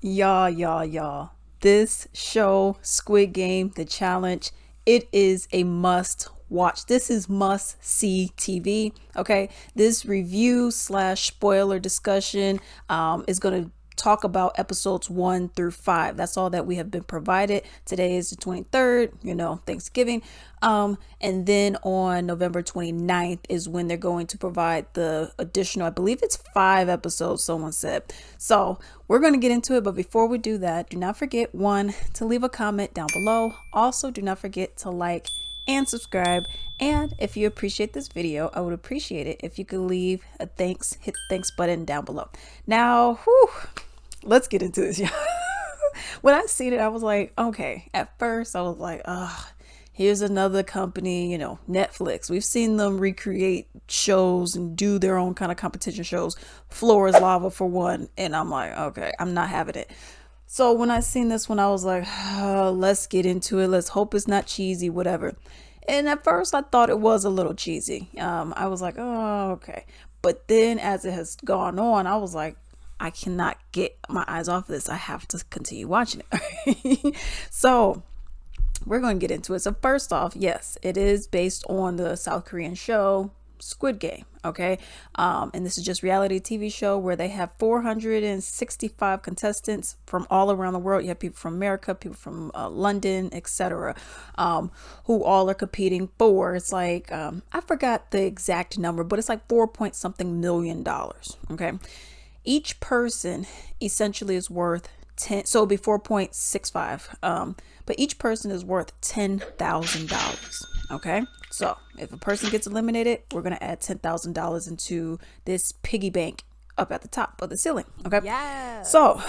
Y'all. This show, Squid Game, the challenge, it is a must watch. This is must see TV. Okay. This review slash spoiler discussion is going to talk about episodes 1 through 5. That's all that we have been provided. Today is the 23rd, Thanksgiving. And then on November 29th is when they're going to provide the additional, I believe it's 5 episodes, someone said. So we're going to get into it. But before we do that, do not forget, one, to leave a comment down below. Also, do not forget to like and subscribe. And if you appreciate this video, I would appreciate it if you could leave a thanks, hit the thanks button down below. Now, let's get into this, y'all. When I seen it, I was like, okay. At first, I was like, here's another company, Netflix. We've seen them recreate shows and do their own kind of competition shows. Floor is Lava for one. And I'm like, okay, I'm not having it. So when I seen this one, I was like, let's get into it. Let's hope it's not cheesy, whatever. And at first, I thought it was a little cheesy. I was like, oh, okay. But then as it has gone on, I was like, I cannot get my eyes off of this. I have to continue watching it. So we're going to get into it. So first off, yes, it is based on the South Korean show Squid Game. Okay. And this is just reality TV show where they have 465 contestants from all around the world. You have people from America, people from London, etc., who all are competing for, it's like, I forgot the exact number, but it's like 4 point something million dollars. Okay. Each person essentially is worth 10, so it'll be 4.65. But each person is worth $10,000. Okay. So if a person gets eliminated, we're going to add $10,000 into this piggy bank up at the top of the ceiling. Okay. Yeah. So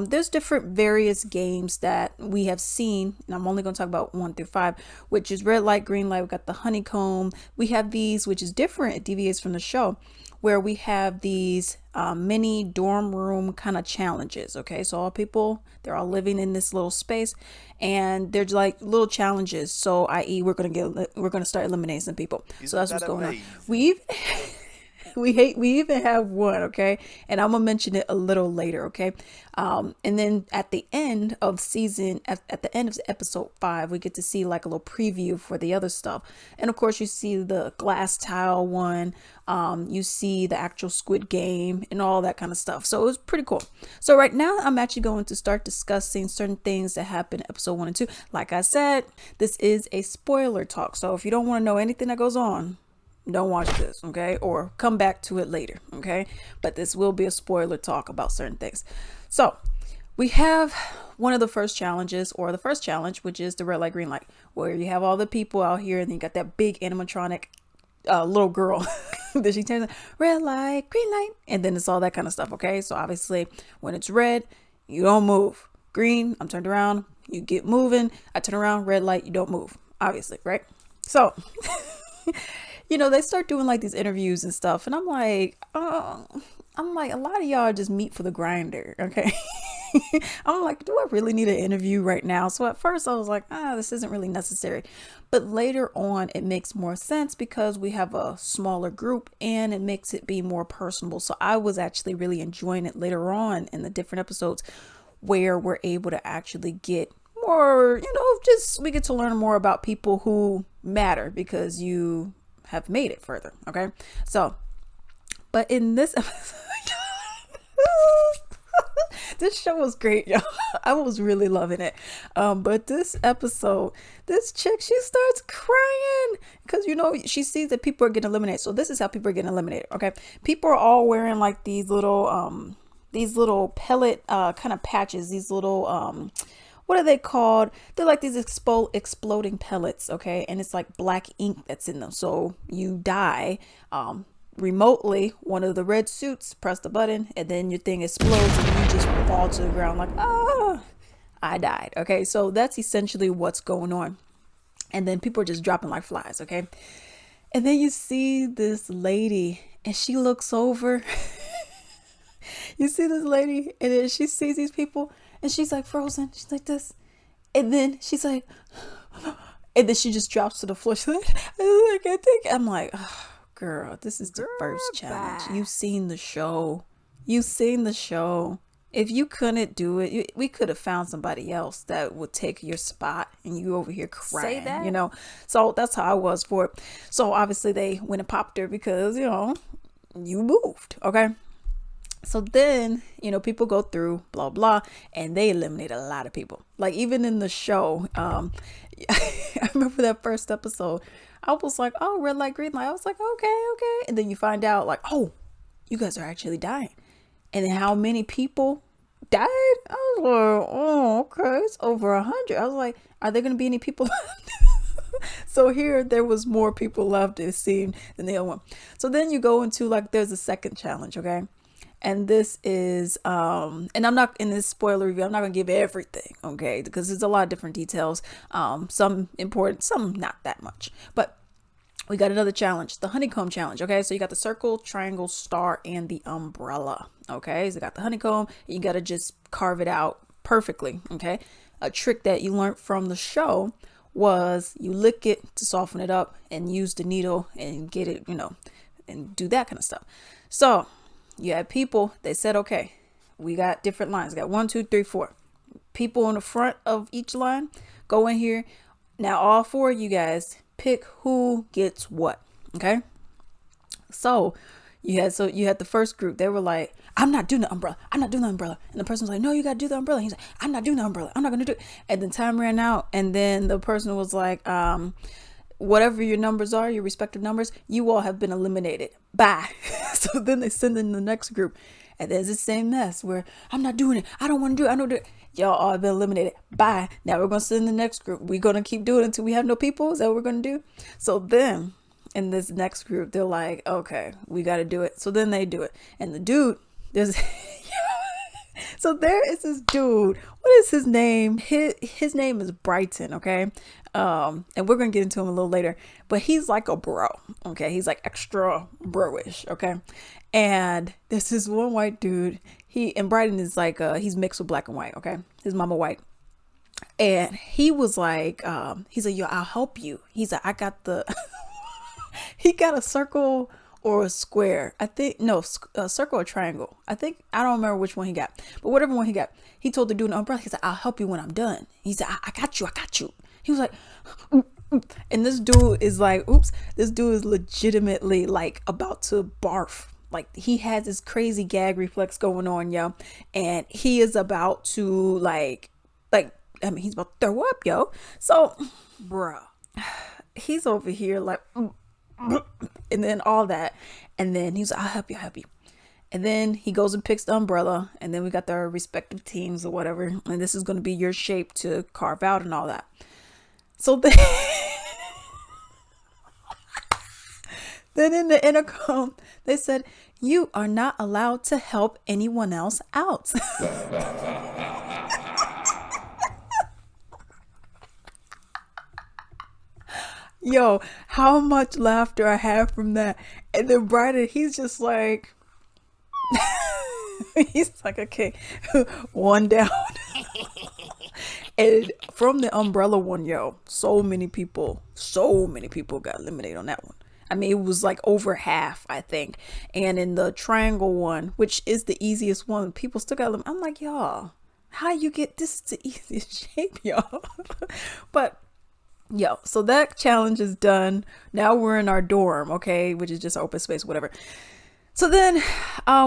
there's different various games that we have seen, and I'm only going to talk about 1 through 5, which is red light, green light. We got the honeycomb. We have these, which is different. It deviates from the show, where we have these mini dorm room kind of challenges. Okay, so all people, they're all living in this little space, and they're like little challenges. So, i.e., we're gonna start eliminating some people. So Isn't that's that what's going on. amazing? We even have one, okay, and I'm gonna mention it a little later, okay. And then at the end of season, at the end of episode 5, we get to see like a little preview for the other stuff. And of course, you see the glass tile one, you see the actual Squid Game and all that kind of stuff. So it was pretty cool. So right now, I'm actually going to start discussing certain things that happen in episode 1 and 2. Like I said, this is a spoiler talk, so if you don't want to know anything that goes on, don't watch this, okay? Or come back to it later, okay? But this will be a spoiler talk about certain things. So we have one of the first challenges, or the first challenge, which is the red light, green light, where you have all the people out here and you got that big animatronic little girl that she turns red light, green light, and then it's all that kind of stuff, okay? So obviously when it's red, you don't move. Green, I'm turned around, you get moving. I turn around, red light, you don't move, obviously, right? So they start doing like these interviews and stuff, and I'm like, a lot of y'all just meet for the grinder, okay? I'm like, do I really need an interview right now? So at first I was like, this isn't really necessary. But later on, it makes more sense because we have a smaller group and it makes it be more personable. So I was actually really enjoying it later on in the different episodes where we're able to actually get more, just we get to learn more about people who matter because you have made it further. Okay. So, but in this episode, this show was great, y'all. I was really loving it. But this episode, this chick, she starts crying because she sees that people are getting eliminated. So this is how people are getting eliminated. Okay, people are all wearing like these little pellet kind of patches. These little what are they called? They're like these exploding pellets, okay? And it's like black ink that's in them. So you die remotely. One of the red suits, press the button, and then your thing explodes and you just fall to the ground like, I died. Okay, so that's essentially what's going on. And then people are just dropping like flies, okay? And then you see this lady and she looks over. You see this lady and then she sees these people and she's like frozen. She's like this. And then she's like, and then she just drops to the floor. She's like, I can't take it. I'm like, girl, this is the first challenge. Bye. You've seen the show. You've seen the show. If you couldn't do it, we could have found somebody else that would take your spot, and you over here Say crying, that. So that's how I was for it. So obviously they went and popped her because, you moved. Okay. So then, people go through blah blah, and they eliminate a lot of people. Like even in the show, I remember that first episode. I was like, "Oh, red light, green light." I was like, "Okay, okay," and then you find out, like, "Oh, you guys are actually dying," and then how many people died? I was like, "Oh, okay, it's over 100." I was like, "Are there gonna be any people left?" So here there was more people left, it seemed, than the other one. So then you go into, like, there's a second challenge, okay? And this is and I'm not in this spoiler review, I'm not gonna give everything, okay, because there's a lot of different details, some important, some not that much. But we got another challenge, the honeycomb challenge. Okay, so you got the circle, triangle, star, and the umbrella. Okay, so you got the honeycomb, you got to just carve it out perfectly. Okay, a trick that you learned from the show was you lick it to soften it up and use the needle and get it, and do that kind of stuff. So you had people, they said, okay, we got different lines. We got 1, 2, 3, 4 people on the front of each line. Go in here. Now all 4 of you guys pick who gets what. Okay. So you had the first group. They were like, "I'm not doing the umbrella. I'm not doing the umbrella." And the person was like, "No, you got to do the umbrella." He's like, "I'm not doing the umbrella. I'm not going to do it." And then time ran out. And then the person was like, "Whatever your numbers are, your respective numbers, you all have been eliminated. Bye." So then they send in the next group. And there's the same mess where, "I'm not doing it. I don't want to do it. I don't do it." Y'all all have been eliminated. Bye. Now we're going to send the next group. We're going to keep doing it until we have no people. Is that what we're going to do? So then in this next group, they're like, "Okay, we got to do it." So then they do it. And the dude, there's so there is this dude. What is his name? His name is Brighton, okay? And we're gonna get into him a little later. But he's like a bro, okay? He's like extra bro-ish, okay? And there's this one white dude. And Brighton is like he's mixed with black and white, okay? His mama white. And he was like, he's like, "Yo, I'll help you." He's like, "I got the he got a circle or a square. I think, no, a circle or triangle. I don't remember which one he got, but whatever one he got, he told the dude in the umbrella, he said, "I'll help you when I'm done." He said, I got you. I got you." He was like, "Oop, oop." And this dude is like, oops, this dude is legitimately like about to barf. Like he has this crazy gag reflex going on, yo. And he is about to I mean, he's about to throw up, yo. So, bruh, he's over here like, and then all that. And then he's like, "I'll help you, I'll help you." And then he goes and picks the umbrella. And then we got their respective teams or whatever. And this is going to be your shape to carve out and all that. So then, then in the intercom, they said, "You are not allowed to help anyone else out." Yo, how much laughter I have from that. And then Brighton, he's just like, he's like, "Okay, one down." And from the umbrella one, yo, so many people got eliminated on that one. I mean, it was like over half, I think. And in the triangle one, which is the easiest one, people still got them. I'm like, y'all, how you get this is the easiest shape, y'all? But yo, so that challenge is done. Now we're in our dorm, okay, which is just open space, whatever. So then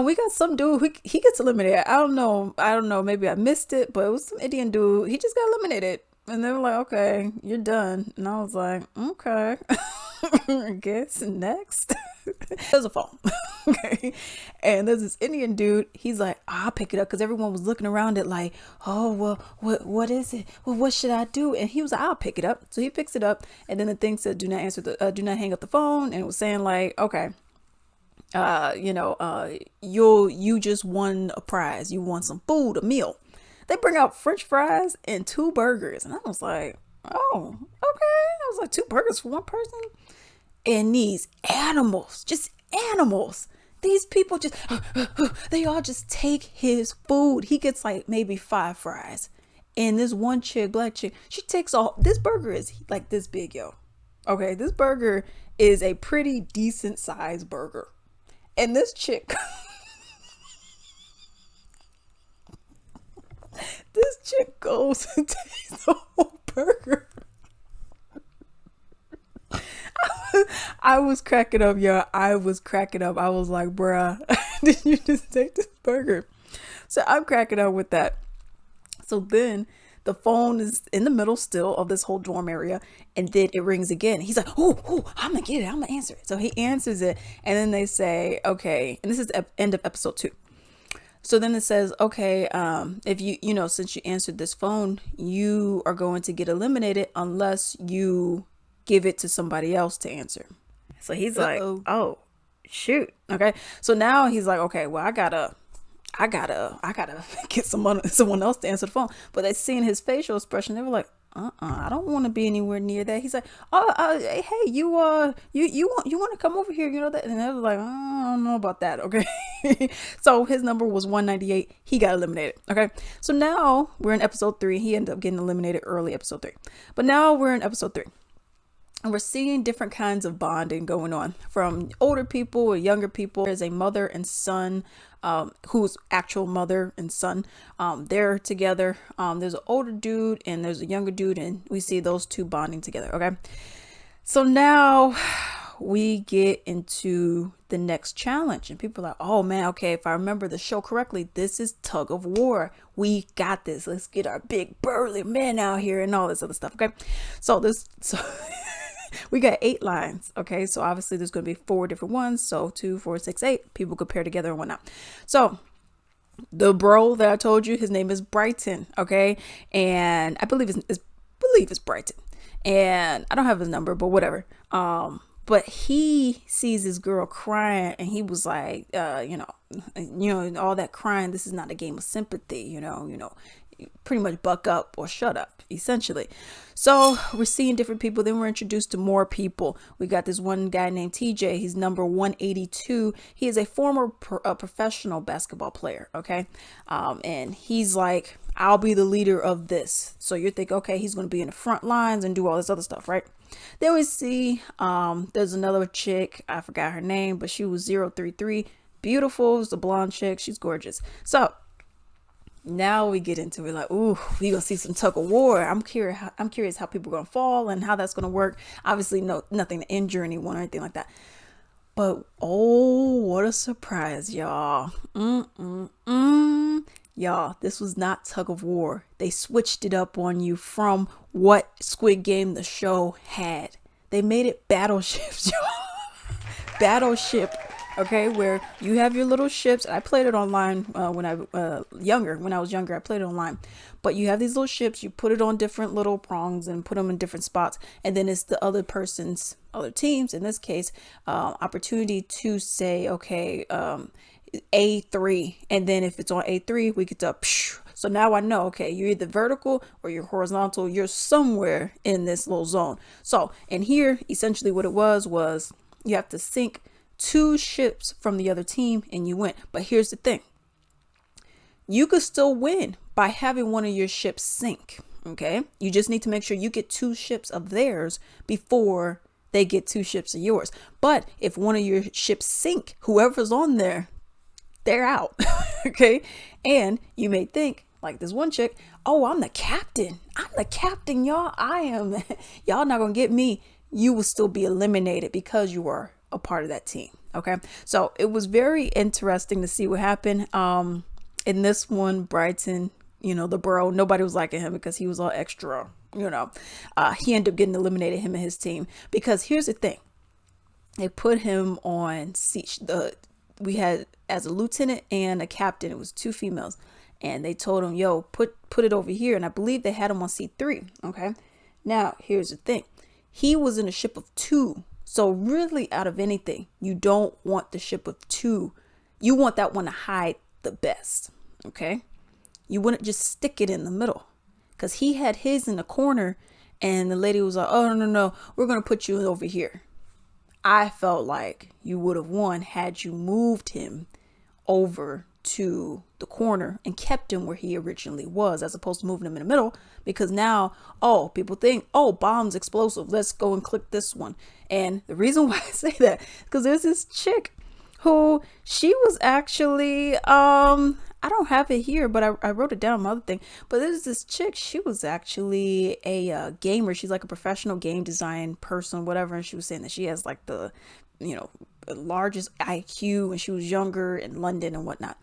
we got some dude who he gets eliminated. I don't know, maybe I missed it, but it was some Indian dude. He just got eliminated. And they were like, "Okay, you're done." And I was like, "Okay." I guess next. There's a phone. Okay. And there's this Indian dude. He's like, "I'll pick it up," because everyone was looking around it like, "Oh, well, what is it? Well, what should I do?" And he was like, "I'll pick it up." So he picks it up, and then the thing said, "Do not hang up the phone." And it was saying like, "Okay, you just won a prize. You won some food, a meal." They bring out French fries and 2 burgers, and I was like, "Oh, okay." I was like, 2 burgers for one person. And these animals, just animals. These people just, they all just take his food. He gets like maybe 5 fries. And this one chick, black chick, she takes all, this burger is like this big, yo. Okay, this burger is a pretty decent sized burger. And this chick, chick goes and takes the whole burger. I was cracking up, y'all. I was cracking up. I was like, bruh, did you just take this burger? So I'm cracking up with that. So then the phone is in the middle still of this whole dorm area, and then it rings again. He's like, oh, I'm gonna get it. I'm gonna answer it. So he answers it, and then they say, okay, and this is end of episode 2. So then it says, okay, if since you answered this phone, you are going to get eliminated unless you give it to somebody else to answer. So he's like, oh, shoot. Okay. So now he's like, okay, well, I gotta get someone else to answer the phone. But they seen his facial expression. They were like, I don't want to be anywhere near that. He's like, hey, you want to come over here? You know that? And they were like, I don't know about that. Okay. So his number was 198. He got eliminated. Okay. So now we're in episode 3. He ended up getting eliminated early, episode 3. But now we're in episode 3. And we're seeing different kinds of bonding going on from older people or younger people. There's a mother and son, who's actual mother and son. They're together. There's an older dude and there's a younger dude, and we see those two bonding together. Okay. So now we get into the next challenge, and people are like, oh man, okay, if I remember the show correctly, this is tug of war. We got this. Let's get our big burly men out here and all this other stuff. Okay. So we got 8 lines. Okay. So obviously there's going to be 4 different ones. So 2, 4, 6, 8 people compare together and whatnot. So the bro that I told you, his name is Brighton. Okay. And I believe it's Brighton, and I don't have his number, but whatever. But he sees this girl crying, and he was like, all that crying, this is not a game of sympathy, pretty much buck up or shut up, essentially. So we're seeing different people. Then we're introduced to more people. We got this one guy named TJ. He's number 182. He is a former professional basketball player. Okay. And he's like, I'll be the leader of this. So you're thinking, okay, he's going to be in the front lines and do all this other stuff, right? Then we see there's another chick. I forgot her name, but she was 033. Beautiful. It's a blonde chick. She's gorgeous. So now we get into it, like, ooh, we gonna see some tug of war. I'm curious how people are gonna fall and how that's gonna work. Obviously, nothing to injure anyone or anything like that. But oh, what a surprise, y'all! Y'all, this was not tug of war. They switched it up on you from what Squid Game the show had. They made it battleships, y'all. Battleship. Okay, where you have your little ships. I played it online when I was younger. I played it online, but you have these little ships. You put it on different little prongs and put them in different spots, and then it's the other person's other teams. In this case, opportunity to say, okay, A3, and then if it's on A3, we get to so now I know, okay, you're either vertical or you're horizontal. You're somewhere in this little zone. So, and here, essentially, what it was you have to sink 2 ships from the other team and you win. But here's the thing. You could still win by having one of your ships sink. Okay. You just need to make sure you get 2 ships of theirs before they get 2 ships of yours. But if one of your ships sink, whoever's on there, they're out. Okay. And you may think, like this one chick, oh, I'm the captain, y'all. Y'all not gonna get me. You will still be eliminated because you were a part of that team. Okay. So it was very interesting to see what happened. In this one, Brighton, the bro, nobody was liking him because he was all extra, he ended up getting eliminated, him and his team, because here's the thing. They put him on we had as a lieutenant and a captain. It was 2 females, and they told him, yo, put it over here. And I believe they had him on C3. Okay. Now here's the thing. He was in a ship of 2. So really, out of anything, you don't want the ship of 2. You want that one to hide the best. Okay. You wouldn't just stick it in the middle, because he had his in the corner and the lady was like, oh, no, we're going to put you over here. I felt like you would have won had you moved him over to the corner and kept him where he originally was, as opposed to moving him in the middle, because now, people think, bombs, explosive, let's go and click this one. And the reason why I say that, because there's this chick who, she was actually, I don't have it here, but I wrote it down on my other thing. But there's this chick. She was actually a gamer. She's like a professional game design person, whatever. And she was saying that she has like the, you know, largest IQ, and she was younger in London and whatnot.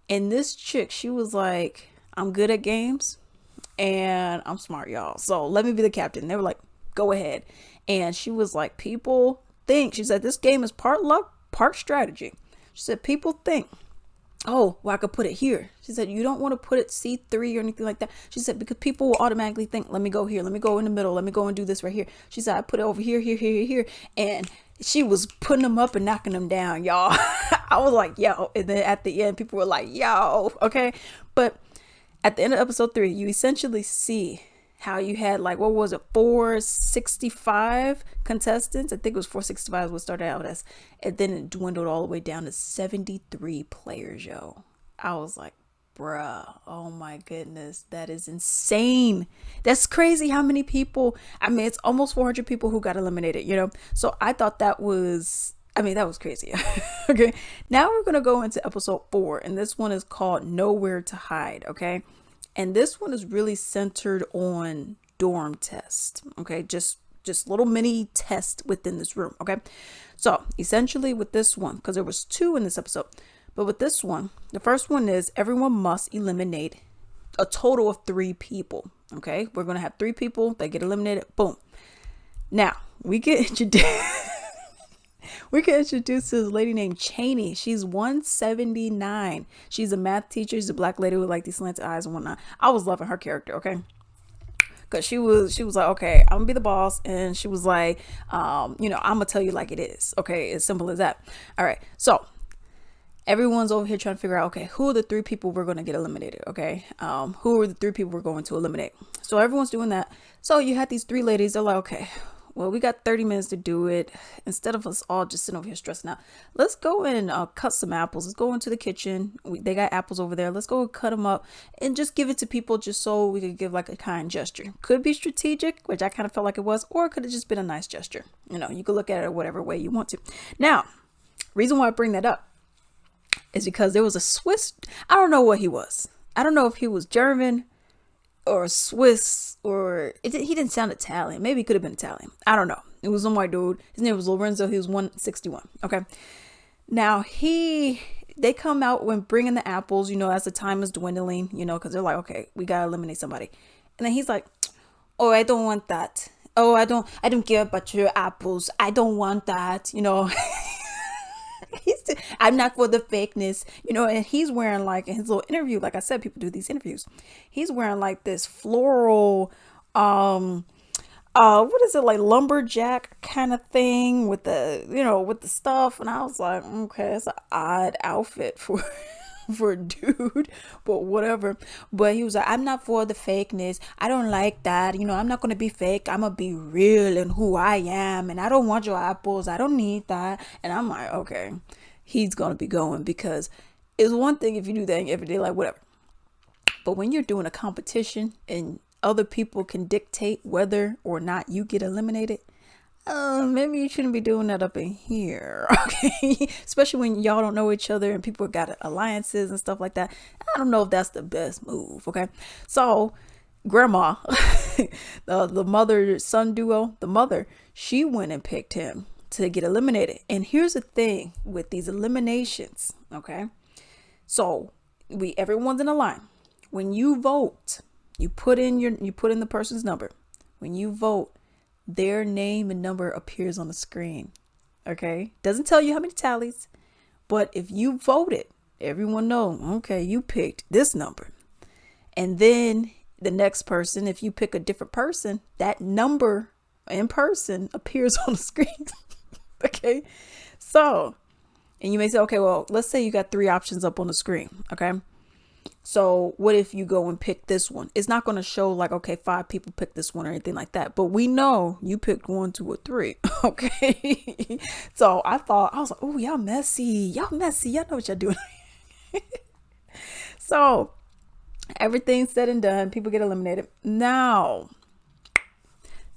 And this chick, she was like, I'm good at games and I'm smart, y'all. So let me be the captain. They were like, go ahead. And she was like, people think, she said, this game is part luck, part strategy. She said, people think, oh, well, I could put it here. She said, you don't want to put it C3 or anything like that. She said, because people will automatically think, let me go here. Let me go in the middle. Let me go and do this right here. She said, I put it over here, here, here, here. And she was putting them up and knocking them down, y'all. I was like, yo. And then at the end, people were like, yo, okay. But at the end of episode 3, you essentially see how you had like, what was it, 465 contestants. I think it was 465 is what started out as, and then it dwindled all the way down to 73 players, yo. I was like, bruh, oh my goodness, that is insane. That's crazy how many people, I mean, it's almost 400 people who got eliminated, you know. So I thought that was, I mean, that was crazy. Okay, now we're gonna go into episode 4, and this one is called Nowhere to Hide. Okay, and this one is really centered on dorm test. Okay, just little mini test within this room. Okay, so essentially with this one, because there was 2 in this episode, but with this one, the first one is everyone must eliminate a total of 3 people. Okay, we're gonna have 3 people that get eliminated. Boom. Now we get introduced. We get introduced to this lady named Cheney. She's 179. She's a math teacher. She's a black lady with like these slanted eyes and whatnot. I was loving her character, okay? Because she was like, okay, I'm gonna be the boss. And she was like, I'm gonna tell you like it is. Okay, as simple as that. All right. So everyone's over here trying to figure out, okay, who are the 3 people we're gonna get eliminated? Okay. Who are the 3 people we're going to eliminate? So everyone's doing that. So you had these 3 ladies, they're like, okay, well, we got 30 minutes to do it. Instead of us all just sitting over here stressing out, let's go and cut some apples. Let's go into the kitchen. They got apples over there. Let's go and cut them up and just give it to people just so we could give like a kind gesture. Could be strategic, which I kind of felt like it was, or it could have just been a nice gesture. You know, you could look at it whatever way you want to. Now, reason why I bring that up is because there was a Swiss, I don't know what he was. I don't know if he was German or Swiss, or he didn't sound Italian. Maybe he could have been Italian. I don't know. It was some white dude. His name was Lorenzo. He was 161. Okay. Now they come out when bringing the apples, you know, as the time is dwindling, you know, because they're like, okay, we got to eliminate somebody. And then he's like, oh, I don't want that. Oh, I don't care about your apples. I don't want that. You know, I'm not for the fakeness, you know. And he's wearing like, in his little interview, like I said, people do these interviews, he's wearing like this floral what is it, like lumberjack kind of thing with the, you know, with the stuff. And I was like, okay, it's an odd outfit for for a dude, but whatever. But he was like, I'm not for the fakeness. I don't like that. You know, I'm not going to be fake. I'm going to be real and who I am. And I don't want your apples. I don't need that. And I'm like, okay, he's going to be going, because it's one thing if you do that every day, like whatever. But when you're doing a competition and other people can dictate whether or not you get eliminated, maybe you shouldn't be doing that up in here. Okay, especially when y'all don't know each other and people got alliances and stuff like that. I don't know if that's the best move. Okay, so grandma, the mother son duo, the mother, she went and picked him to get eliminated. And here's the thing with these eliminations. Okay, so everyone's in a line. When you vote, you put in the person's number. When you vote, their name and number appears on the screen. Okay, doesn't tell you how many tallies, but if you voted, everyone knows, okay, you picked this number. And then the next person, if you pick a different person, that number in person appears on the screen. Okay, so, and you may say, okay, well, let's say you got 3 options up on the screen. Okay, so what if you go and pick this one? It's not going to show like, okay, 5 people picked this one or anything like that. But we know you picked 1, 2, or 3. Okay. So I was like, oh, y'all messy. Y'all messy. Y'all know what y'all doing. So everything's said and done. People get eliminated. Now,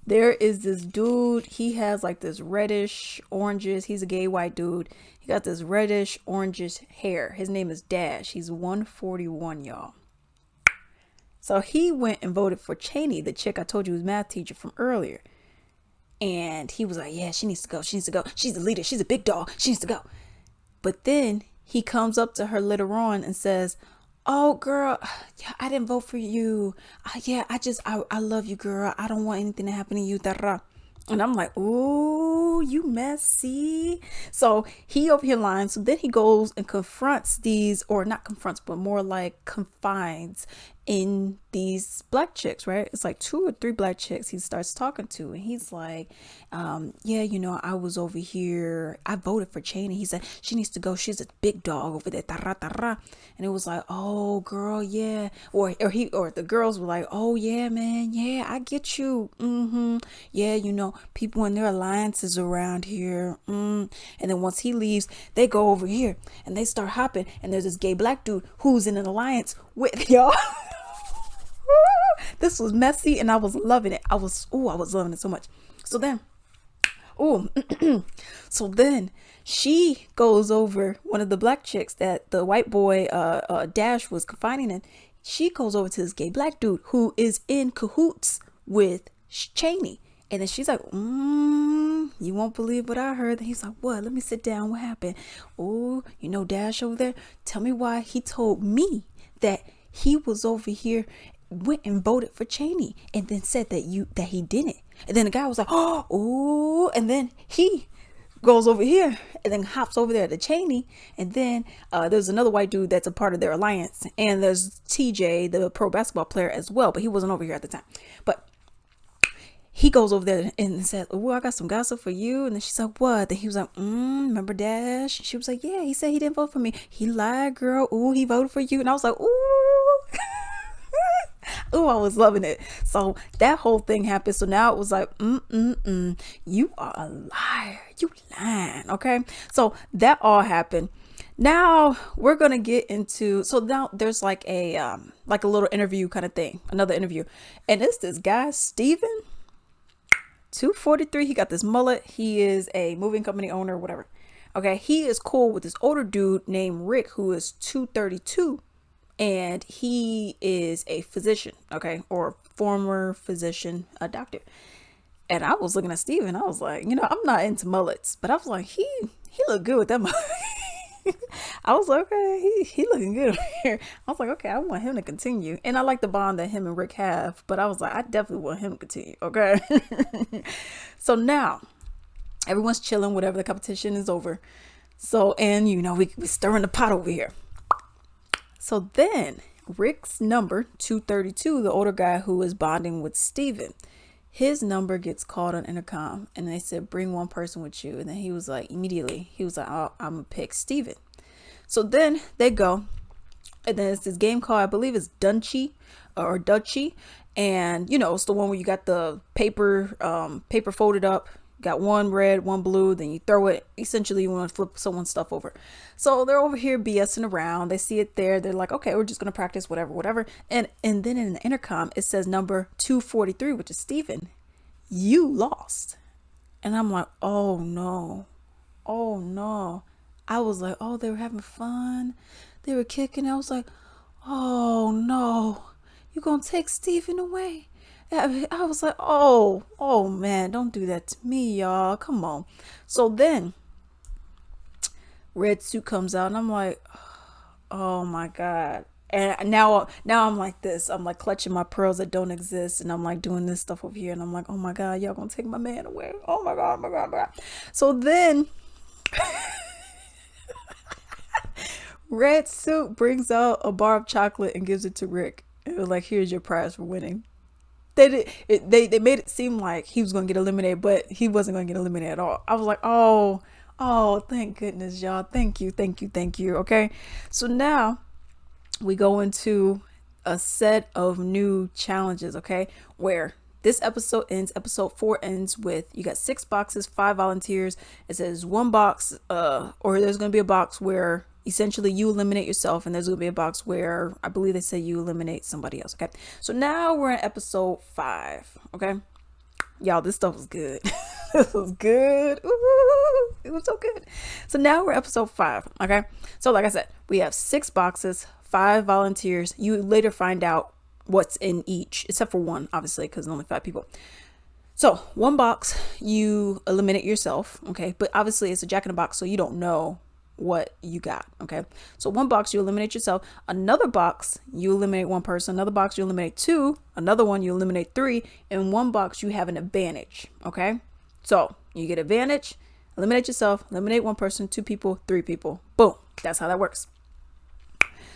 there is this dude. He has like this reddish oranges. He's a gay white dude. He got this reddish orangish hair. His name is Dash. He's 141, y'all. So he went and voted for Cheney, the chick I told you was math teacher from earlier. And he was like, yeah, she needs to go. She needs to go. She's the leader. She's a big dog. She needs to go. But then he comes up to her later on and says, oh, girl, yeah, I didn't vote for you. I love you, girl. I don't want anything to happen to you. And I'm like, ooh, you messy. So he over here lying. So then he goes and confronts these, or not confronts, but more like confides in these black chicks, right? It's like 2 or 3 black chicks he starts talking to. And he's like, yeah, I was over here. I voted for Cheney. He said, she needs to go. She's a big dog over there. And it was like, oh, girl, yeah. Or the girls were like, oh, yeah, man. Yeah, I get you. Yeah, people in their alliances around here. And then once he leaves, they go over here and they start hopping. And there's this gay black dude who's in an alliance with y'all. This was messy and I was loving it. I was loving it so much. So then, she goes over, one of the black chicks that the white boy Dash was confining in. She goes over to this gay black dude who is in cahoots with Cheney. And then she's like, you won't believe what I heard. And he's like, what? Let me sit down. What happened? Oh, Dash over there. Tell me why he told me that he was over here, went and voted for Cheney, and then said that he didn't. And then the guy was like, oh, and then he goes over here and then hops over there to Cheney. And then there's another white dude that's a part of their alliance. And there's TJ, the pro basketball player as well, but he wasn't over here at the time. But he goes over there and says, oh, I got some gossip for you. And then she's like, what? Then he was like, remember Dash? She was like, yeah, he said he didn't vote for me. He lied, girl. Ooh, he voted for you. And I was like, ooh. Ooh, I was loving it. So that whole thing happened. So now it was like, you are a liar. You lying. Okay. So that all happened. Now we're going to get into, so now there's like a little interview kind of thing, another interview. And it's this guy, Steven, 243. He got this mullet. He is a moving company owner, whatever. Okay. He is cool with this older dude named Rick, who is 232. And he is a physician, okay, or former physician, a doctor. And I was looking at Steven. I was like, I'm not into mullets, but I was like, he looked good with that mullet. I was like, okay, he looking good over here. I was like, okay, I want him to continue. And I like the bond that him and Rick have, but I was like, I definitely want him to continue, okay? So now everyone's chilling, whatever, the competition is over. So, and we stirring the pot over here. So then Rick's number 232, the older guy who is bonding with Steven, his number gets called on intercom and they said, bring one person with you. And then he was like, immediately, he was like, oh, I'm going to pick Steven. So then they go. And then it's this game called, I believe it's Dunchy or Dutchy. And, it's the one where you got the paper folded up. Got one red, one blue, then you throw it. Essentially, you want to flip someone's stuff over. So they're over here BSing around. They see it there. They're like, okay, we're just going to practice, whatever. And then in the intercom, it says number 243, which is Steven. You lost. And I'm like, oh, no. I was like, oh, they were having fun. They were kicking. I was like, oh, no. You're going to take Steven away. I was like, oh man, don't do that to me, y'all. Come on. So then Red Suit comes out and I'm like, oh my God. And now I'm like this. I'm like clutching my pearls that don't exist. And I'm like doing this stuff over here. And I'm like, oh my God, y'all gonna take my man away. Oh my God. So then Red Suit brings out a bar of chocolate and gives it to Rick. It was like, here's your prize for winning. They made it seem like he was going to get eliminated, but he wasn't going to get eliminated at all. I was like, oh, thank goodness, y'all. Thank you. Okay. So now we go into a set of new challenges. Okay. Where this episode ends, episode 4 ends with, you got 6 boxes, 5 volunteers. It says one box, or there's going to be a box where essentially you eliminate yourself, and there's going to be a box where I believe they say you eliminate somebody else. Okay. So now we're in episode 5. Okay. Y'all, this stuff was good. This was good. Ooh, it was so good. So now we're episode 5. Okay. So like I said, we have 6 boxes, 5 volunteers. You later find out what's in each, except for one, obviously, because only 5 people. So one box, you eliminate yourself. Okay. But obviously it's a jack in the box, so you don't know what you got. Okay. So one box, you eliminate yourself. Another box, you eliminate one person. Another box, you eliminate 2. Another one, you eliminate 3. In one box, you have an advantage. Okay. So you get advantage, eliminate yourself, eliminate one person, 2 people, 3 people. Boom. That's how that works.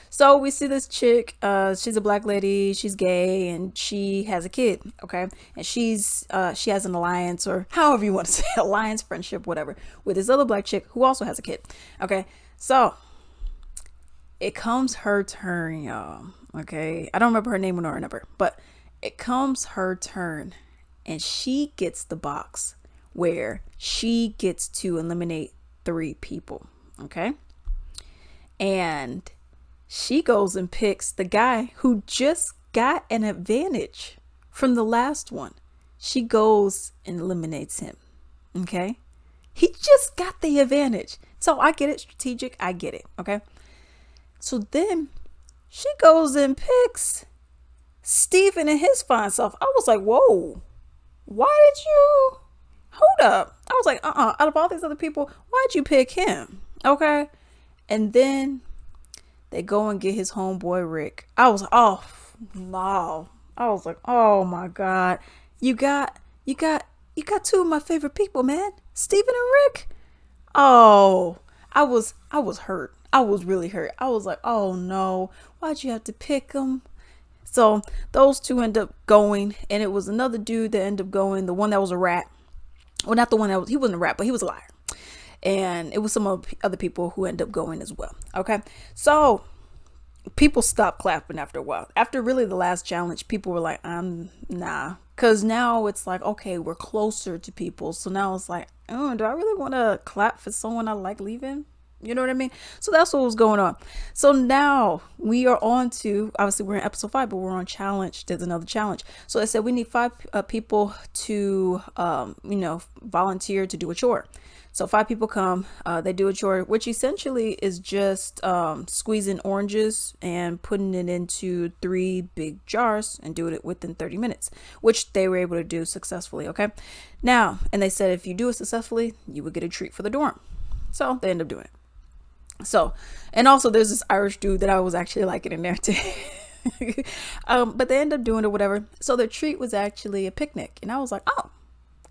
So we see this chick, she's a black lady, she's gay, and she has a kid, okay? And she has an alliance, or however you want to say, alliance, friendship, whatever, with this other black chick who also has a kid, okay? So it comes her turn, y'all, okay? I don't remember her name or her number, but it comes her turn, and she gets the box where she gets to eliminate 3 people, okay? And she goes and picks the guy who just got an advantage from the last one. She goes and eliminates him. Okay. He just got the advantage. So I get it. Strategic. I get it. Okay. So then she goes and picks Stephen and his fine self. I was like, whoa, why did you hold up? I was like, out of all these other people, why'd you pick him? Okay. And then they go and get his homeboy Rick. I was off. No. I was like, oh my God. You got 2 of my favorite people, man. Stephen and Rick. Oh, I was hurt. I was really hurt. I was like, oh no, why'd you have to pick them? So those 2 end up going, and it was another dude that ended up going, the one that was a rat. Well, not the one that was, he wasn't a rat, but he was a liar. And it was some other people who end up going as well. Okay. So people stopped clapping after a while. After really the last challenge, people were like, nah. Because now it's like, okay, we're closer to people. So now it's like, oh, do I really want to clap for someone I like leaving? You know what I mean? So that's what was going on. So now we are on to, obviously we're in episode 5, but we're on challenge. There's another challenge. So I said we need 5 people to, volunteer to do a chore. So 5 people come, they do a chore, which essentially is just squeezing oranges and putting it into 3 big jars and doing it within 30 minutes, which they were able to do successfully. Okay. Now, and they said, if you do it successfully, you would get a treat for the dorm. So they end up doing it. So, and also there's this Irish dude that I was actually liking in there too. But they end up doing it, whatever. So their treat was actually a picnic. And I was like, oh,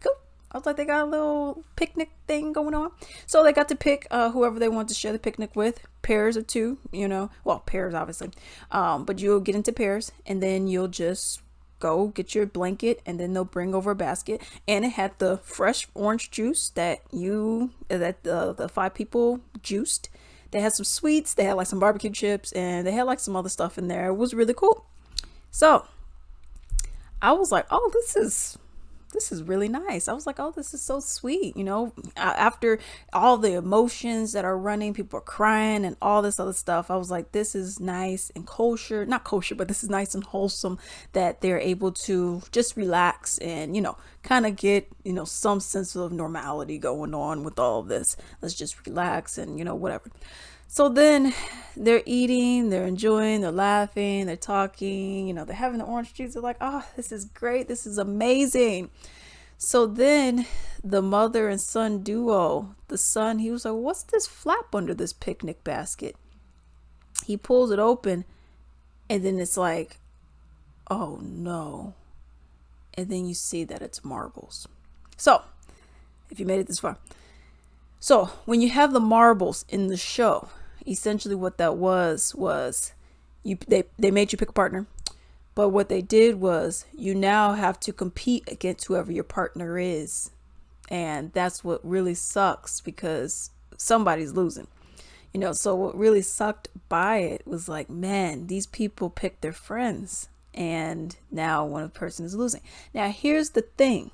cool. I was like, they got a little picnic thing going on. So they got to pick whoever they want to share the picnic with. Pairs of 2, well, pairs obviously. But you'll get into pairs, and then you'll just go get your blanket, and then they'll bring over a basket, and it had the fresh orange juice that the 5 people juiced. They had some sweets, they had like some barbecue chips, and they had like some other stuff in there. It was really cool. So I was like, oh, this is really nice. I was like, oh, this is so sweet. After all the emotions that are running, people are crying and all this other stuff. I was like, this is nice and kosher, not kosher, but this is nice and wholesome that they're able to just relax and, kind of get, some sense of normality going on with all of this. Let's just relax and, whatever. So then they're eating, they're enjoying, they're laughing, they're talking, they're having the orange juice. They're like, oh, this is great. This is amazing. So then the mother and son duo, the son, he was like, what's this flap under this picnic basket? He pulls it open, and then it's like, oh no. And then you see that it's marbles. So if you made it this far. So when you have the marbles in the show, essentially what that was they made you pick a partner, but what they did was you now have to compete against whoever your partner is, and that's what really sucks because somebody's losing. So what really sucked by it was like, man, these people picked their friends, and now one person is losing. Now here's the thing.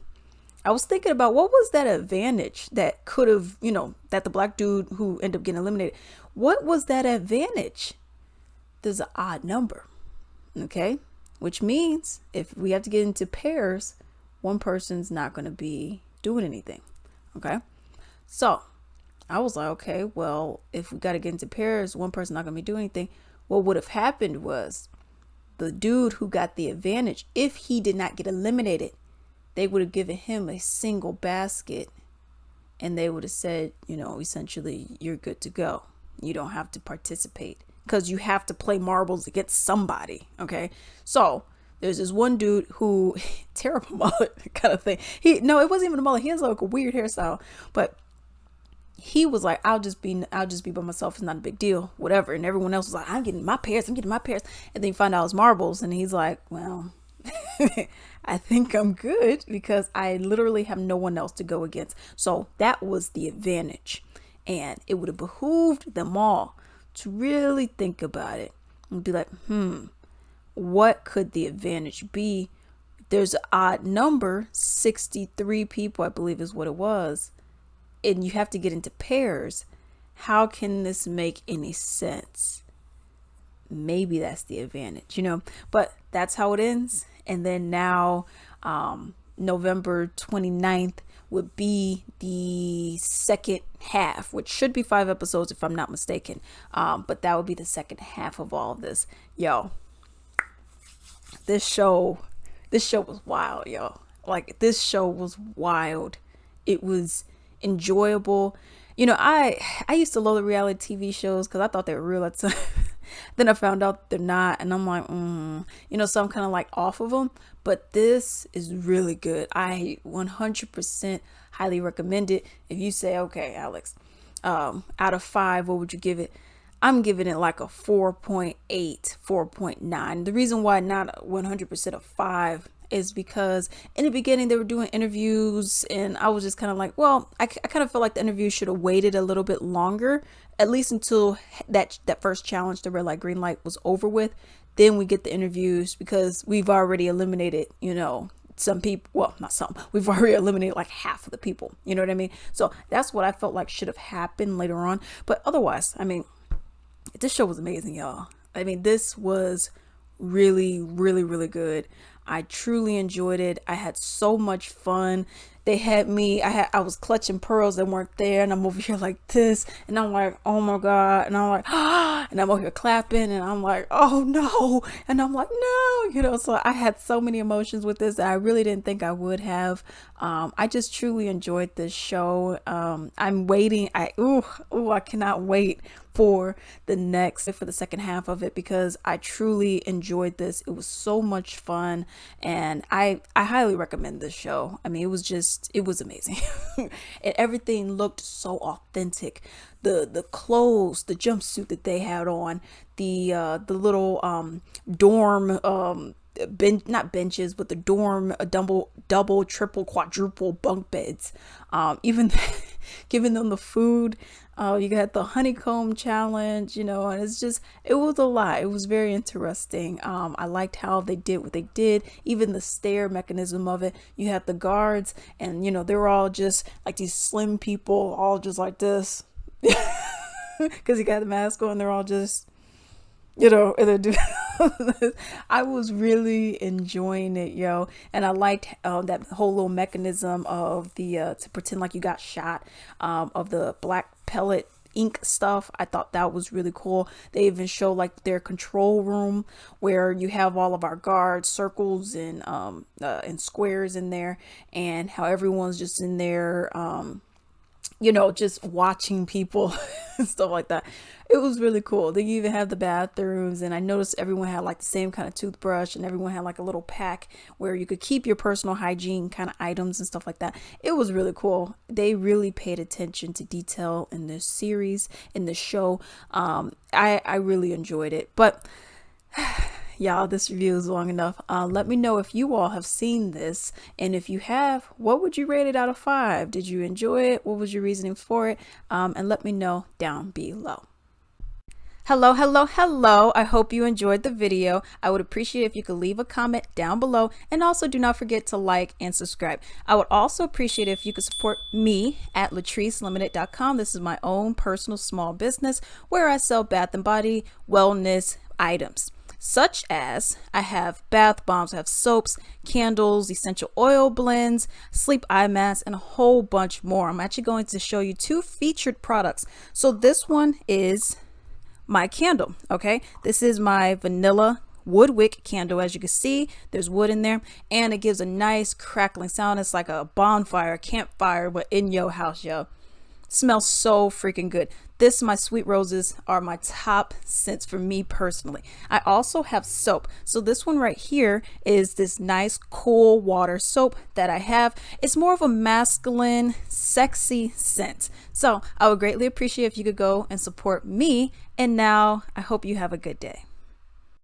I was thinking about what was that advantage that could have, that the black dude who ended up getting eliminated, what was that advantage? There's an odd number, okay? Which means if we have to get into pairs, one person's not going to be doing anything. Okay. So I was like, okay, well, if we got to get into pairs, one person not going to be doing anything. What would have happened was the dude who got the advantage, if he did not get eliminated, they would have given him a single basket and they would have said, essentially, you're good to go. You don't have to participate because you have to play marbles against somebody. Okay. So there's this one dude who, terrible mullet kind of thing. It wasn't even a mullet. He has like a weird hairstyle, but he was like, I'll just be by myself. It's not a big deal, whatever. And everyone else was like, I'm getting my pairs. And then you find out it's marbles. And he's like, well, I think I'm good because I literally have no one else to go against. So that was the advantage. And it would have behooved them all to really think about it and be like, what could the advantage be? There's an odd number, 63 people, I believe is what it was. And you have to get into pairs. How can this make any sense? Maybe that's the advantage, but that's how it ends. And then now, November 29th would be the second half, which should be 5 episodes if I'm not mistaken. But that would be the second half of all of this. Yo, this show was wild, yo. Like, this show was wild. It was enjoyable. I used to love the reality TV shows because I thought they were real at the time. Then I found out they're not, and I'm like, so I'm kind of like off of them. But this is really good. I 100% highly recommend it. If you say, okay, Alex, out of 5, what would you give it? I'm giving it like a 4.8, 4.9. The reason why not 100% of 5 is because in the beginning they were doing interviews and I was just kind of like, well, I kind of feel like the interview should have waited a little bit longer, at least until that first challenge, the red light, green light, was over with. Then we get the interviews because we've already eliminated, some people. Well, not some. We've already eliminated like half of the people. You know what I mean? So that's what I felt like should have happened later on. But otherwise, this show was amazing, y'all. This was really, really, really good. I truly enjoyed it. I had so much fun. They had me, I was clutching pearls that weren't there, and I'm over here like this, and I'm like, oh my God, and I'm like, and I'm over here clapping, and I'm like, oh no, and I'm like, no, so I had so many emotions with this that I really didn't think I would have. I just truly enjoyed this show. I'm waiting. I cannot wait for the second half of it because I truly enjoyed this. It was so much fun, and I highly recommend this show. It was amazing. And everything looked so authentic. The clothes, the jumpsuit that they had on, the little dorm not benches, but the dorm double, triple, quadruple bunk beds. Even giving them the food. You got the honeycomb challenge, and it was a lot. It was very interesting. I liked how they did what they did, even the stair mechanism of it. You had the guards, and they were all just like these slim people, all just like this, because you got the mask on. They're all just, and they're doing. I was really enjoying it, yo, and I liked that whole little mechanism of the to pretend like you got shot, of the black pellet ink stuff. I thought that was really cool. They even show like their control room where you have all of our guards, circles and squares in there, and how everyone's just in there, just watching people and stuff like that. It was really cool. They even have the bathrooms, and I noticed everyone had like the same kind of toothbrush, and everyone had like a little pack where you could keep your personal hygiene kind of items and stuff like that. It was really cool. They really paid attention to detail in this series, in this show. I really enjoyed it. But y'all, this review is long enough. Let me know if you all have seen this, and if you have, what would you rate it out of 5? Did you enjoy it? What was your reasoning for it? And let me know down below. Hello. I hope you enjoyed the video. I would appreciate if you could leave a comment down below, and also do not forget to like and subscribe. I would also appreciate if you could support me at LatriceLimited.com. This is my own personal small business where I sell bath and body wellness items. such as I have bath bombs, I have soaps, candles, essential oil blends, sleep eye masks, and a whole bunch more. I'm actually going to show you 2 featured products. So this one is my candle. Okay, this is my vanilla wood wick candle. As you can see, there's wood in there, and it gives a nice crackling sound. It's like a bonfire, a campfire, but in your house, yo. Smells so freaking good. This, my sweet roses, are my top scents for me personally. I also have soap. So this one right here is this nice cool water soap that I have. It's more of a masculine, sexy scent. So I would greatly appreciate if you could go and support me. And now I hope you have a good day.